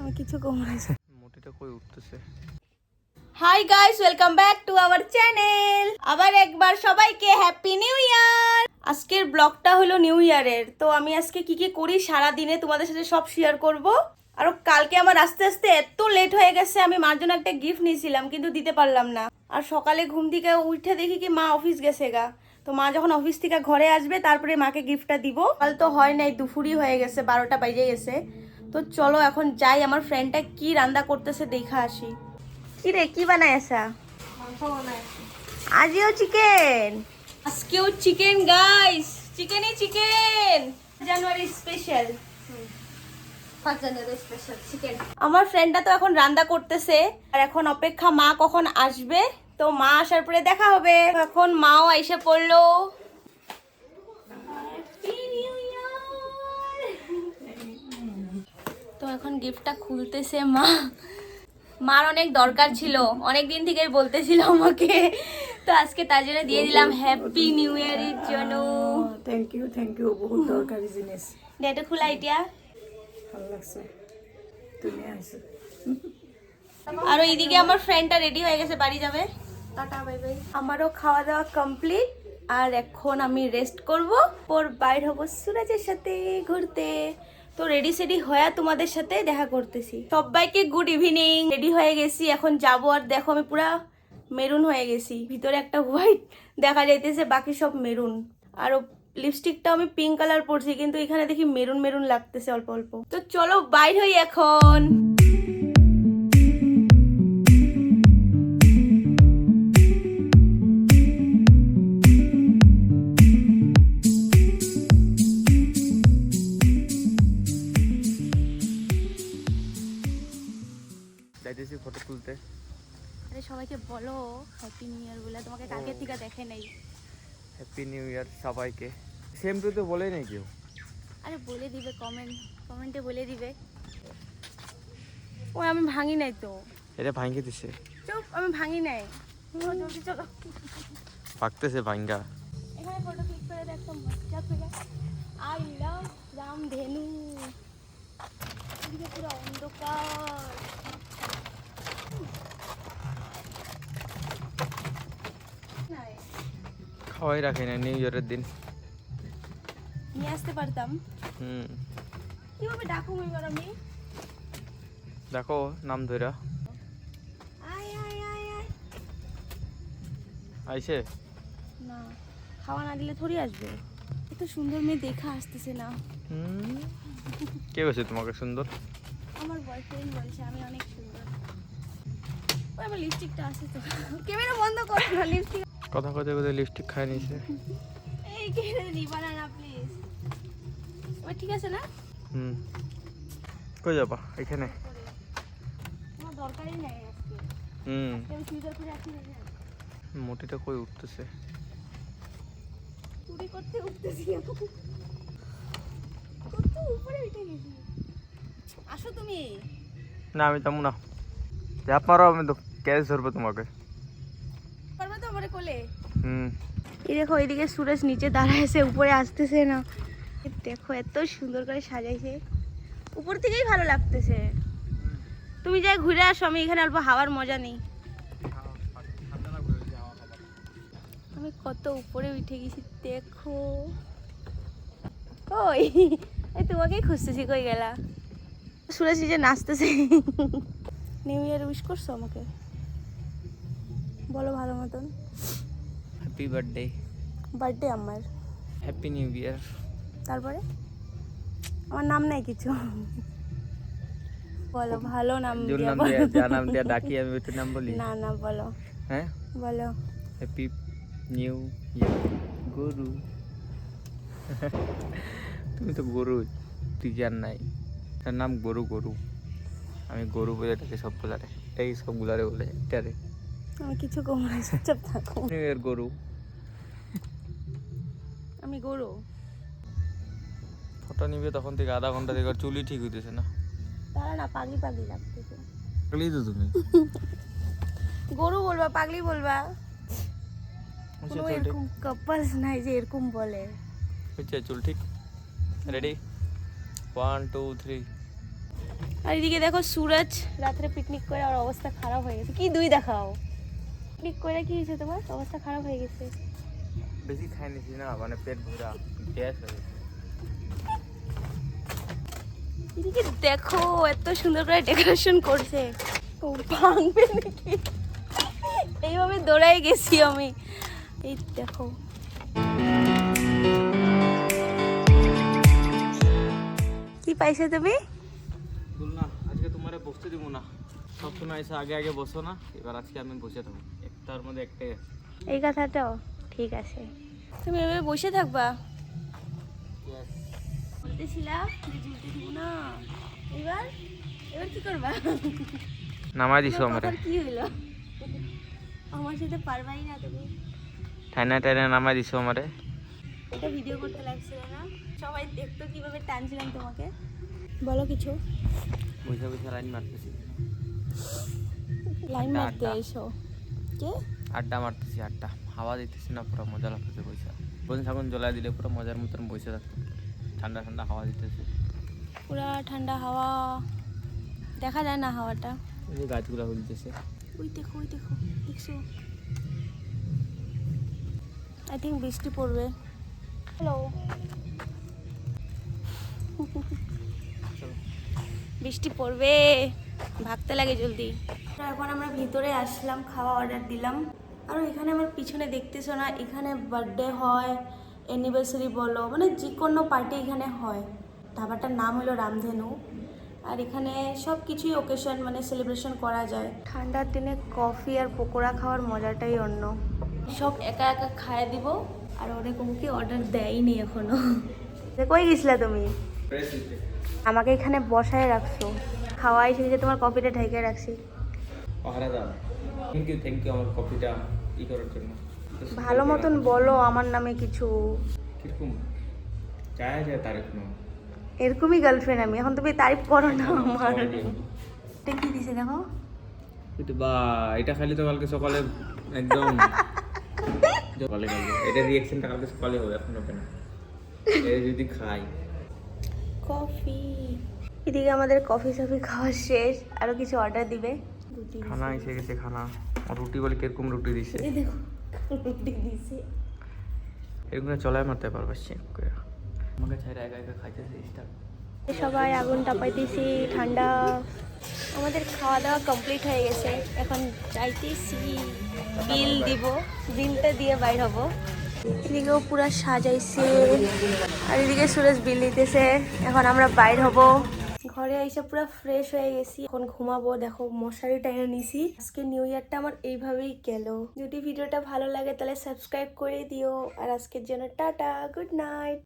আমি কিছু কম না। মোটিটা কই উঠতেছে। Hi guys, welcome back to our channel. আবার একবার সবাইকে হ্যাপি নিউ ইয়ার। আজকের ব্লগটা হলো নিউ ইয়ারের। তো আমি আজকে কি কি করি সারা দিনে তোমাদের সাথে সব শেয়ার করব। আর কালকে আমার আস্তে আস্তে এত লেট হয়ে গেছে, আমি মার জন্য একটা গিফট নিয়েছিলাম কিন্তু দিতে পারলাম না। আর সকালে ঘুম থেকে উঠে দেখি কি মা অফিস গেছে গা। তো মা যখন অফিস থেকে ঘরে আসবে তারপরে মাকে গিফটটা দিব। কাল তো হয় নাই, দুপুরই হয়ে গেছে, 12টা বাজে গেছে। তো চলো এখন যাই, আমার ফ্রেন্ডটা কি রান্না করতেছে দেখা আসি। কি রে, কি বানাইছা? আজিও চিকেন, আজকেও চিকেন গাইস, চিকেনই চিকেন। জানুয়ারি স্পেশাল, আমার ফ্রেন্ডটা তো এখন রান্না করতেছে আর এখন অপেক্ষা মা কখন আসবে। তো মা আসার পরে দেখা হবে। এখন মাও আইসে পড়লো। তো এখন গিফটটা খুলতেছে মা। মার অনেক দরকার ছিল, অনেক দিন থেকে বলতেছিল আমাকে, তো আজকে তার জন্য দিয়ে দিলাম হ্যাপি নিউ ইয়ারের জন্য। থ্যাংক ইউ বহুত দরকারি জিনিস। ডেটে খোলা এটা ভালো লাগছে তুমি আইছো। আর এইদিকে আমার ফ্রেন্ডটা রেডি হয়ে গেছে, বাড়ি যাবে। Tata bye bye. আমারও খাওয়া দাওয়া কমপ্লিট আর এখন আমি রেস্ট করব, পর বাইর হব সুরাজের সাথে ঘুরতে। তো রেডি সেডি হয়ে তোমাদের সাথে দেখা করতেছি। সবাইকে গুড ইভিনিং। রেডি হয়ে গেছি, এখন যাব। আর দেখো আমি পুরা মেরুন হয়ে গেছি, ভিতরে একটা হোয়াইট দেখা যাইতেছে, বাকি সব মেরুন। আর লিপস্টিকটাও আমি পিঙ্ক কালার পরছি, কিন্তু এখানে দেখি মেরুন মেরুন লাগতেছে অল্প অল্প। তো চলো বাইর হই এখন। যাইতেছি ফটো তুলতে। আরে সবাইকে বলো হ্যাপি নিউ ইয়ার বলে, তোমাকে কালকে থেকে দেখে নাই। হ্যাপি নিউ ইয়ার সবাইকে। সেম টু তো বলেই নাই কেউ। আরে বলে দিবে, কমেন্টে বলে দিবে। ও আমি ভাঙি নাই তো। এটা ভাঙ্গি দিছে। চুপ, আমি ভাঙি নাই। জলদি চলো, ভাগতেছে ভাঙ্গা। এখানে ফটো ক্লিক করে দেখো মজা করে। আই লাভ রামধেনু। এদিকে পুরো অন্ধকার। খাওয়াই রাখে না নিউ ইয়ারের দিন। নিয়ে আসতে পারতাম। কিভাবে ডাকুম এবার আমি? দেখো নাম ধইরা আয় আয় আয় আয়। আইছে। না, খাওয়া না দিলে থরি আসবে। এত সুন্দর মেয়ে দেখা আসতেছে না। কে বলছে তোমাকে সুন্দর? আমার বয়ফ্রেন্ড বলছে আমি অনেক সুন্দর। ওই আমার লিপস্টিকটা আছে তো। ক্যামেরা বন্ধ করো না, লিপস্টিক। কথা কথা কথা লিপস্টিক খাই নিছে। এই কেটে দিবা না প্লিজ। ওই ঠিক আছে না? কই যাবা? এখানে। আমার দরকারই নাই আজকে। আমি চুড়িদার পরে আসি না। মোটিটা কই উঠতেছে। চুরি করতে উঠতেছি। কত উপরে উঠে গেছি। আসো তুমি। না আমি যাবো না। যা পারো আমি তো ক্যাচ ধরবো তোমাকে। পারবে তো আমারে কোলে? এই দেখো এইদিকে সুরেশ নিচে দাঁড়াইছে, উপরে আসতেছে না। দেখো এত সুন্দর করে সাজাইছে, উপর থেকেই ভালো লাগতেছে। তুমি যাই ঘুরে আসো, আমি এখানে অল্প হাওয়ার মজা নেই। আমি কত উপরে উঠে গেছি দেখো। ওই এই তোমাকেই খুঁজতেছি, কই গেলা? সুরেশ যে নাচতেছে। নিউ ইয়ার উইশ করছো আমাকে? বলো ভালো মতন। Happy birthday. বার্থডে আমার। Happy new year. তারপরে আমার নাম নাই কিছু। বলো ভালো নাম যে দিয়া নাম বলো। দিয়া যা নাম দিয়া ডাকি আমি ওই নাম বলি। না না বলো। হ্যাঁ বলো। হ্যাপি নিউ ইয়ার গরু। তুমি তো গরু, তুই জান নাই তার নাম গরু। গরু আমি গরু বলে ডাকি সবগুলারে, এই সবগুলারে বলে এটারে। আমি কিছু কম না, চুপচাপ থাকো। নিউ ইয়ার গরু। আমি গরু। ফটো নিবে তখন থেকে আধা ঘন্টা থেকে চুলই ঠিক হইতেছে না। তারা না পাগলি পাগলি লাগতেছে। পাগলি তো তুমি। গরু বলবা, পাগলি বলবা। কোনো চুল ঠিক এরকম কাপলস নাই যে এরকম বলে। হচ্ছে চুল ঠিক। রেডি 1 2 3 আর এদিকে দেখো সুরজ রাত্রে পিকনিক করে আর অবস্থা খারাপ হয়ে গেছে। কি দুই দেখাও, পিকনিক করে কি হয়েছে তোমার? অবস্থা খারাপ হয়ে গেছে। বেশি খাই নিছি না, মানে পেট ভরা গ্যাস হয়ে গেছে। এদিকে দেখো এত সুন্দর করে ডেকোরেশন করছে। ও ভাঙবে নাকি? এইভাবে দৌড়াই গেছি আমি। এই দেখো কি পাইছো তুমি? বল না, আজকে তোমারে বসতে দিব না। সবসময় এসে আগে আগে বসো না, এবার আজকে আমি বসে থাকবো। একটার মধ্যে একটাই আছে। এই কথাটাও ঠিক আছে। তুমি এভাবে বসে থাকবা? বলতেছিলা যে ঝুলতে দিব না। এবার এবার কি করবা? নামাই দিছো তোমার আমারে, কথার কি হইলো? আমার সাথে পারবাই না তুমি। ঠাইনা ঠাইনা নামাই দিছো আমারে। এটা ভিডিও করতে লাগছিল না? সবাই দেখতো কিভাবে টানছিলাম তোমাকে। বলো কিছু। বসে বসে লাইন মারতেছি, লাইন আড্ডা, মারতে আড্ডা। এসো। কে? আড্ডা মারতেছি, আড্ডা। হাওয়া দিতেছি না, পুরো মজা লাগতেছে বসে। বন ছাগন জ্বলাই দিলে পুরো মজার মতন বসে থাকতাম। ঠান্ডা ঠান্ডা হাওয়া দিতেছে, পুরা ঠান্ডা হাওয়া, দেখা যায় না হাওয়াটা। ওই যে গাছগুলো হলতেছে। ওই দেখো দেখছো? আই থিঙ্ক বৃষ্টি পড়বে। হ্যালো, বৃষ্টি পড়বে, ভাগতে লাগে জলদি। এখন আমরা ভিতরে আসলাম, খাওয়া অর্ডার দিলাম। আর এখানে আমার পিছনে দেখতেছো না, এখানে বার্থডে হয়, অ্যানিভার্সারি বলো, মানে যে কোনো পার্টি এখানে হয়। ধাবাটার নাম হলো রামধেনু। আর এখানে সব কিছুই ওকেশন মানে সেলিব্রেশন করা যায়। ঠান্ডার দিনে কফি আর পকোড়া খাওয়ার মজাটাই অন্য। সব একা একা খাইয়ে দিব, আর ওরকম কি অর্ডার দেয়নি এখনো। কই গেছিলা তুমি? আমাকে এখানে বসায় রাখছো, খাওয়াই শেষে তোমার কফিটা ঢেকে রাখছি। পাহারা দাও। থ্যাংক ইউ আমার কফিটা ই করার জন্য। ভালো মতন বলো আমার নামে কিছু। কিরকম চায় যায় তারিখ না, এরকমই গার্লফ্রেন্ড আমি। এখন তুমি তারিফ করো না আমার। এটা কি দিছে দেখো? কিন্তু বা এটা খাইলে তো কালকে সকালে একদম সকালে কালকে এটা রিঅ্যাকশনটা কালকে সকালে হবে, এখন হবে না। এটা যদি খাই কফি। এদিকে আমাদের কফি সফি খাওয়া শেষ, আরো কিছু অর্ডার দিবে। খানা এসে গেছে, খানা। রুটি বলে কিরকম রুটি দিছে, এই দেখো রুটি দিছে। এরকম চলাই মারতে পারবে চেক করে। আমাকে ছাইরা একা একা খাইতেছে স্টাফ। সবাই আগুন টাপাইতেছি, ঠান্ডা। আমাদের খাওয়া দাওয়া কমপ্লিট হয়ে গেছে, এখন যাইতেছি বিল দিব, বিলটা দিয়ে বাইর হবো। এদিকেও পুরা সাজাইছে, আর এদিকে সুরেশ বিল দিতেছে। এখন আমরা বাইর হব। ঘরে এসে পুরো ফ্রেশ হয়ে গেছি, এখন ঘুমাবো। দেখো মশারি টাইনে নিছি। আজকে নিউ ইয়ারটা আমার এইভাবেই গেল। যদি ভিডিওটা ভালো লাগে তাহলে সাবস্ক্রাইব করে দিও। আর আজকের জন্য টাটা, গুড নাইট।